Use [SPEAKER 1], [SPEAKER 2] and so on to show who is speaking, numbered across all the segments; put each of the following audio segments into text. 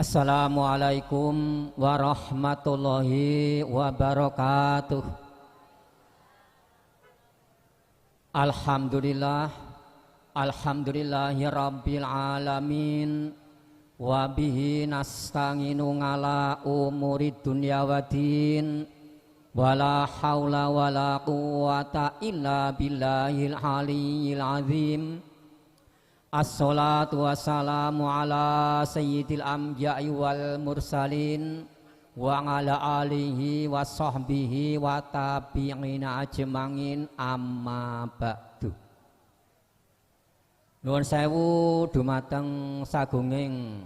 [SPEAKER 1] Assalamualaikum warahmatullahi wabarakatuh. Alhamdulillah, alhamdulillahi rabbil alamin. Wa bihi nasta'inu ala umurid dunya waddin. Wala haula wala quwwata illa billahil aliyyil azim. Assalatu wassalamu ala sayyidil anbiya'i wal mursalin wa ala alihi wa sahbihi wa tabi'ina ajma'in amma ba'du. Nuwun sewu dumateng sagunging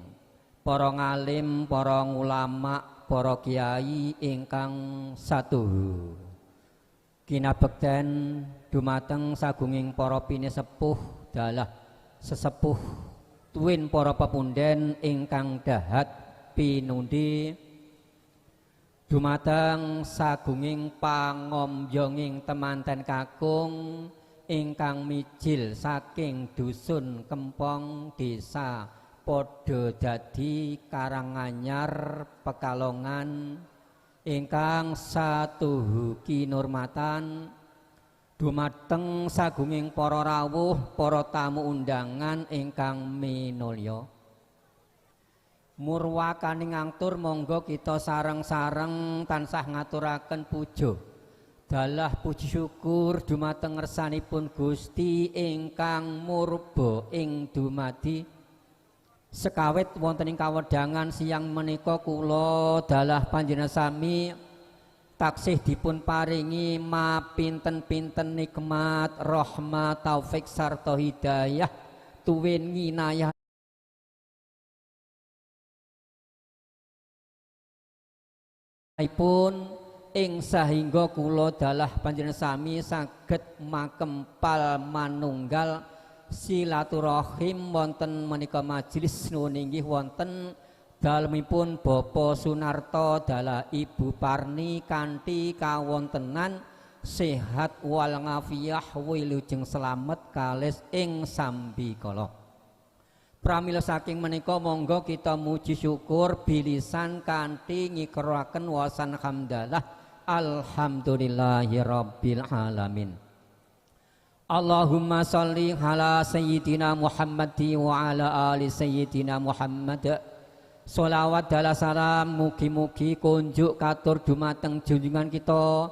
[SPEAKER 1] para ngalim, para ulama, para kiai ingkang satuhu. Kinabekten dumateng sagunging para pinisepuh dalah sesepuh tuwin para pepunden ingkang dahat pinundi dumateng sagunging pangombyonging temanten kakung ingkang mijil saking dusun Kempong desa Podo Dadi Karanganyar Pekalongan ingkang satuhu kinurmatan dumateng sagunging para rawuh, para tamu undangan ingkang minulya. Murwakaning ngangtur monggo kita sareng-sareng tansah ngaturaken puja dalah puji syukur dumateng ngersanipun Gusti ingkang murba ing dumadi sekawit wonten ing kawedangan siang menika kula dalah panjenengan sami taksih dipun paringi mapinten-pinten nikmat, rahmat, taufik sarta hidayah tuwin nginayah pun ing sahingga kula dalah panjenengan sami saged makempal manunggal silaturahim wonten menika majelis nuwun inggih wonten dalemipun Bapak Sunarto dalah Ibu Parni kanthi kawontenan sehat wal ngafiyah wilujeng selamet kalis ing sambikala. Pramila saking menika monggo kita muji syukur bilisan kanthi ngikroaken wasan hamdalah alhamdulillahi rabbil alamin. Allahumma sholli ala sayyidina Muhammadi wa ala ali sayyidina Muhammad. Sholawat dalah salam mugi-mugi kunjuk katur dumateng junjungan kita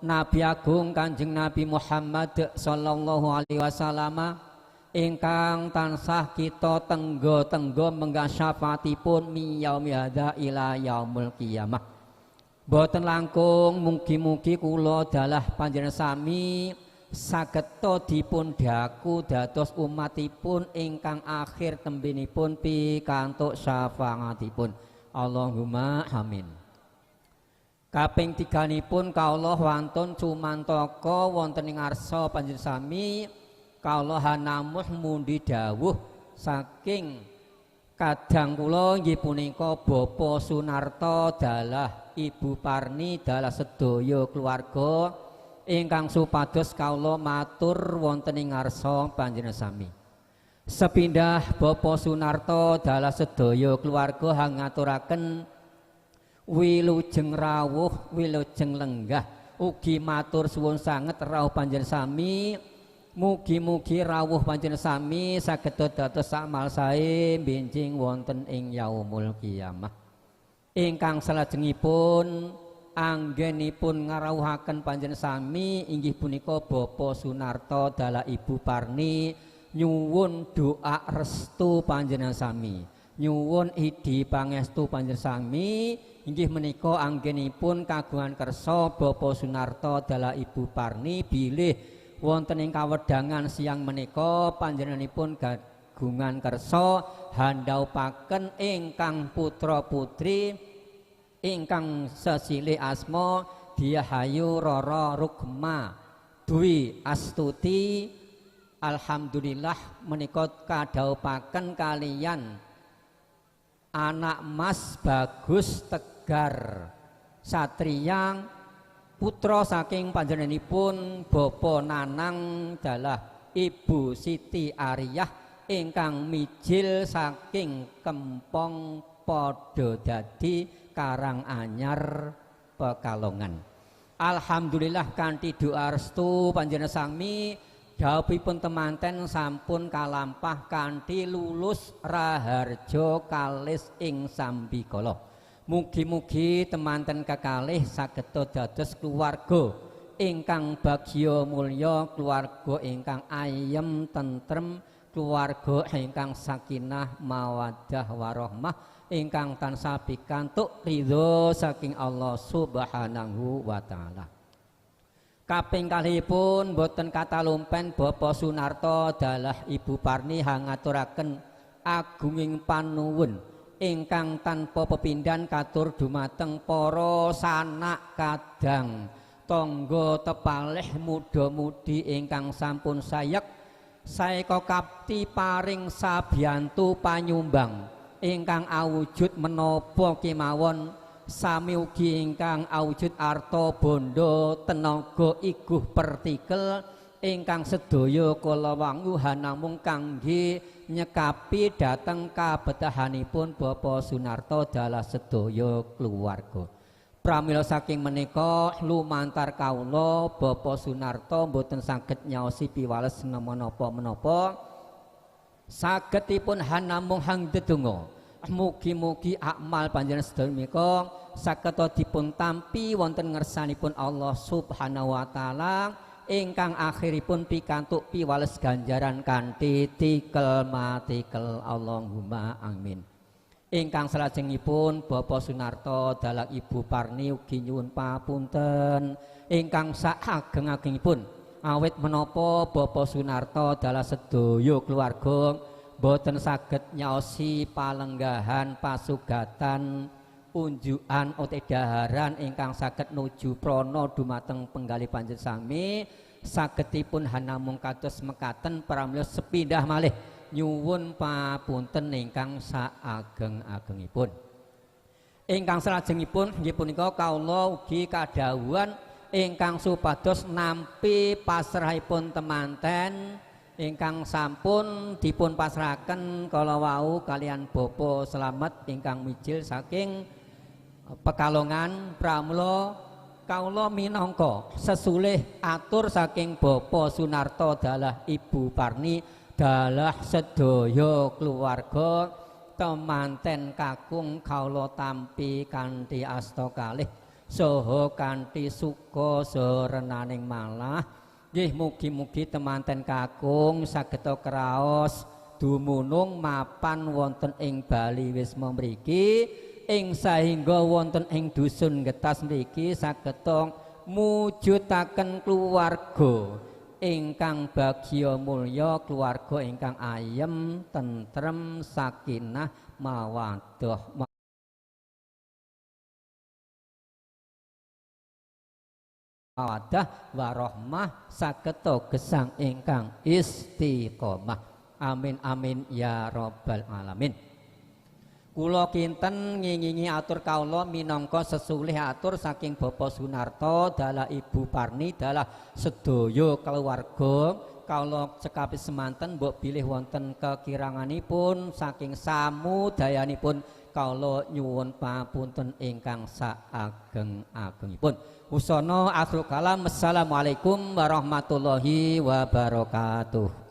[SPEAKER 1] Nabi Agung Kanjeng Nabi Muhammad sallallahu alaihi wasallam ingkang tansah kita tenggo-tenggo menggah syafaatipun mi yaumi hadza ila yaumul qiyamah. Boten langkung mugi-mugi kula dalah panjenengan sami sageta dipun daku dados umatipun ingkang akhir tembinipun pikantuk syafaatipun. Allahumma amin. Kaping tiganipun kaula wantun cumantaka wonten ing ngarsa panjenengan sami kaula hanamuh mundi dawuh saking kadang kula inggih punika Bapak Sunarto dalah Ibu Parni dalah sedaya keluarga ingkang supados kaula matur wonten ing ngarsa panjenengan sami. Sepindah Bapak Sunarto dalah sedaya keluarga ngaturaken wilujeng rawuh, wilujeng lenggah, ugi matur suwun sanget rawuh panjenengan sami. Mugi-mugi rawuh panjenengan sami saged dados amal sae benjing wonten ing yaumul qiyamah. Ingkang salajengipun anggenipun ngarawuhaken panjenengan sami inggih punika Bapak Sunarto dalah Ibu Parni nyuwun doa restu panjenengan sami, nyuwun idi pangestu panjenengan sami inggih menika anggenipun kagungan kersa Bapak Sunarto dalah Ibu Parni bilih wonten ing kawedangan siang menika panjenenganipun kagungan kersa handhaupaken ingkang putra putri ingkang sesilih asma Diahayu Roro Rukma Dwi Astuti. Alhamdulillah menika kadhaupaken kaliyan anak Mas Bagus Tegar Satria putra saking panjenenganipun Bapak Nanang dalah Ibu Siti Ariyah ingkang mijil saking Kempong padha dadi Karanganyar Pekalongan. Alhamdulillah kanthi doa restu panjenengan sami jawabipun temanten sampun kalampah kanthi lulus raharja kalis ing sambikala. Mugi-mugi temanten kekalih saged dados keluarga ingkang bagya mulya, keluarga ingkang ayem tentrem, keluarga ingkang sakinah mawaddah warahmah, ingkang tansah pikantuk ridho saking Allah Subhanahu wa taala. Kaping kalihipun boten kata lumpen Bapak Sunarto dalah Ibu Parni hangaturaken agunging panuwun ingkang tanpa pepindhan katur dumateng para sanak kadang tangga tepalih muda-mudi ingkang sampun sayek saeka kapti paring sabiyantu panyumbang ingkang awujud menapa kemawon sami ugi ingkang awujud arta bondo tenaga iguh partikel ingkang sedaya kala wanguhan namung kangge nyekapi dhateng kabetahanipun Bapak Sunarto dalah sedaya keluarga. Pramila saking menika lumantar kawula Bapak Sunarto mboten saged nyaosi piwales menapa-menapa sagedipun hanamung hang dedonga mugi-mugi akmal panjenengan sedaya menika saged dipun tampi wonten ngersanipun Allah Subhanahu wa taala ingkang akhiripun pikantuk piwales ganjaran kanthi tikel matikel Allahumma amin. Ingkang salajengipun Bapak Sunarto dalah Ibu Parni ugi nyuwun papunten ingkang saageng-agengipun awit menapa Bapak Sunarto dalah sedaya keluarga boten saged nyaosi palenggahan pasugatan unjukan otedaharan ingkang saged nuju prana dumateng penggalih panjenengan sami sagedipun hanamung kados mekaten pramila sepindah malih nyuwun papunten ingkang saageng-agengipun. Ingkang salajengipun nggih punika kawula ugi kadhawuhan ingkang supados nampi pasrahipun temanten ingkang sampun dipun pasrahaken kala wau kalian Bapak Slamet ingkang mijil saking Pekalongan pramila kawula minangka sesulih atur saking Bapak Sunarto dalah Ibu Parni dalah sedaya keluarga temanten kakung kawula tampi kanthi asta kalih saha kanthi suka serenaning malah nggih mugi-mugi temanten kakung saged kraos dumunung mapan wonten ing Bali Wisma mriki ing sahingga wonten ing dusun Getas mriki saged mujudaken keluarga ingkang bagya mulya, keluarga ingkang ayem tentrem sakinah mawaddah warahmah saged gesang ingkang istiqomah. Amin amin ya rabbal alamin. Kula kinten ngingingi atur kawula minangka sesulih atur saking Bapak Sunarto dalah Ibu Parni dalah sedaya keluarga kawula cekapit semanten mbok bilih wonten kekiranganipun saking samudayanipun kawula nyuwun papunten ingkang saageng-agengipun. Husana akhirul kalam. Assalamualaikum warahmatullahi wabarakatuh.